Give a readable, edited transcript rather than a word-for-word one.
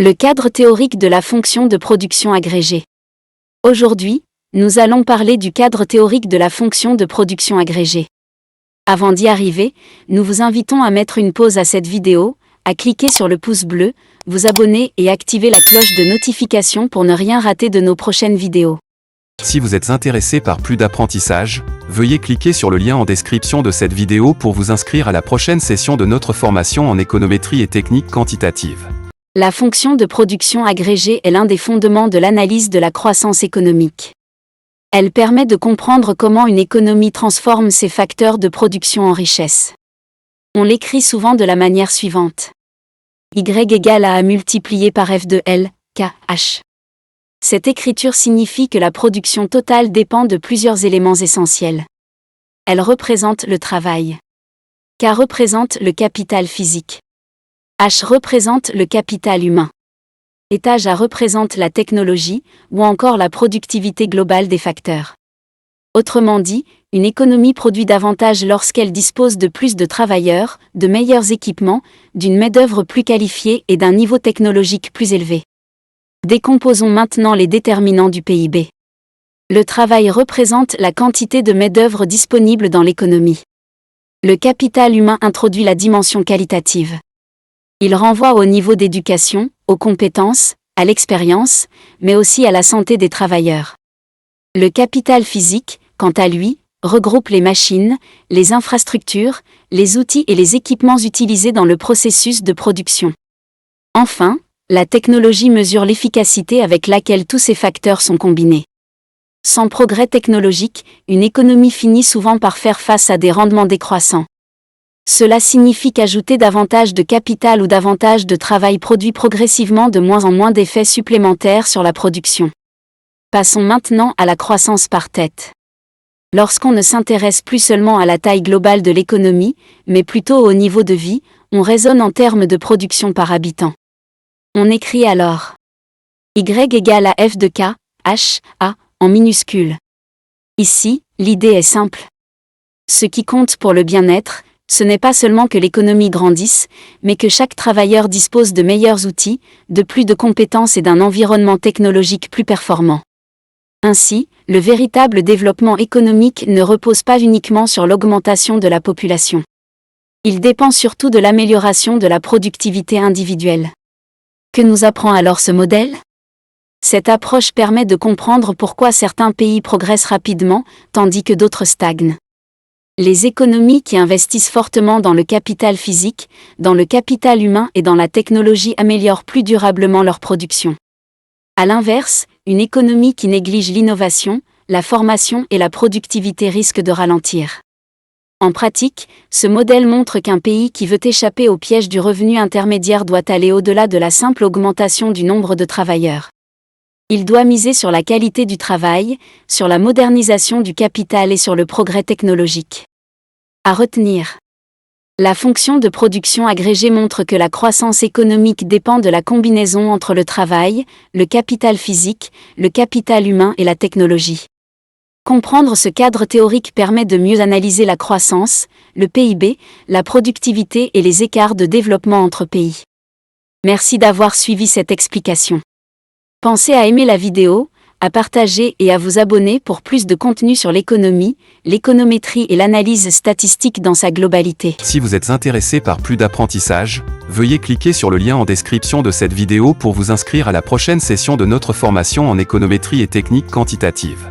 Le cadre théorique de la fonction de production agrégée. Aujourd'hui, nous allons parler du cadre théorique de la fonction de production agrégée. Avant d'y arriver, nous vous invitons à mettre une pause à cette vidéo, à cliquer sur le pouce bleu, vous abonner et activer la cloche de notification pour ne rien rater de nos prochaines vidéos. Si vous êtes intéressé par plus d'apprentissage, veuillez cliquer sur le lien en description de cette vidéo pour vous inscrire à la prochaine session de notre formation en économétrie et technique quantitative. La fonction de production agrégée est l'un des fondements de l'analyse de la croissance économique. Elle permet de comprendre comment une économie transforme ses facteurs de production en richesse. On l'écrit souvent de la manière suivante. Y égale à A multiplié par F de L, K, H. Cette écriture signifie que la production totale dépend de plusieurs éléments essentiels. Elle représente le travail. K représente le capital physique. H représente le capital humain. Étage A représente la technologie, ou encore la productivité globale des facteurs. Autrement dit, une économie produit davantage lorsqu'elle dispose de plus de travailleurs, de meilleurs équipements, d'une main-d'œuvre plus qualifiée et d'un niveau technologique plus élevé. Décomposons maintenant les déterminants du PIB. Le travail représente la quantité de main-d'œuvre disponible dans l'économie. Le capital humain introduit la dimension qualitative. Il renvoie au niveau d'éducation, aux compétences, à l'expérience, mais aussi à la santé des travailleurs. Le capital physique, quant à lui, regroupe les machines, les infrastructures, les outils et les équipements utilisés dans le processus de production. Enfin, la technologie mesure l'efficacité avec laquelle tous ces facteurs sont combinés. Sans progrès technologique, une économie finit souvent par faire face à des rendements décroissants. Cela signifie qu'ajouter davantage de capital ou davantage de travail produit progressivement de moins en moins d'effets supplémentaires sur la production. Passons maintenant à la croissance par tête. Lorsqu'on ne s'intéresse plus seulement à la taille globale de l'économie, mais plutôt au niveau de vie, on raisonne en termes de production par habitant. On écrit alors Y égale à F de K, H, A, en minuscule. Ici, l'idée est simple. Ce qui compte pour le bien-être, ce n'est pas seulement que l'économie grandisse, mais que chaque travailleur dispose de meilleurs outils, de plus de compétences et d'un environnement technologique plus performant. Ainsi, le véritable développement économique ne repose pas uniquement sur l'augmentation de la population. Il dépend surtout de l'amélioration de la productivité individuelle. Que nous apprend alors ce modèle ? Cette approche permet de comprendre pourquoi certains pays progressent rapidement, tandis que d'autres stagnent. Les économies qui investissent fortement dans le capital physique, dans le capital humain et dans la technologie améliorent plus durablement leur production. À l'inverse, une économie qui néglige l'innovation, la formation et la productivité risque de ralentir. En pratique, ce modèle montre qu'un pays qui veut échapper au piège du revenu intermédiaire doit aller au-delà de la simple augmentation du nombre de travailleurs. Il doit miser sur la qualité du travail, sur la modernisation du capital et sur le progrès technologique. À retenir. La fonction de production agrégée montre que la croissance économique dépend de la combinaison entre le travail, le capital physique, le capital humain et la technologie. Comprendre ce cadre théorique permet de mieux analyser la croissance, le PIB, la productivité et les écarts de développement entre pays. Merci d'avoir suivi cette explication. Pensez à aimer la vidéo, à partager et à vous abonner pour plus de contenu sur l'économie, l'économétrie et l'analyse statistique dans sa globalité. Si vous êtes intéressé par plus d'apprentissage, veuillez cliquer sur le lien en description de cette vidéo pour vous inscrire à la prochaine session de notre formation en économétrie et technique quantitative.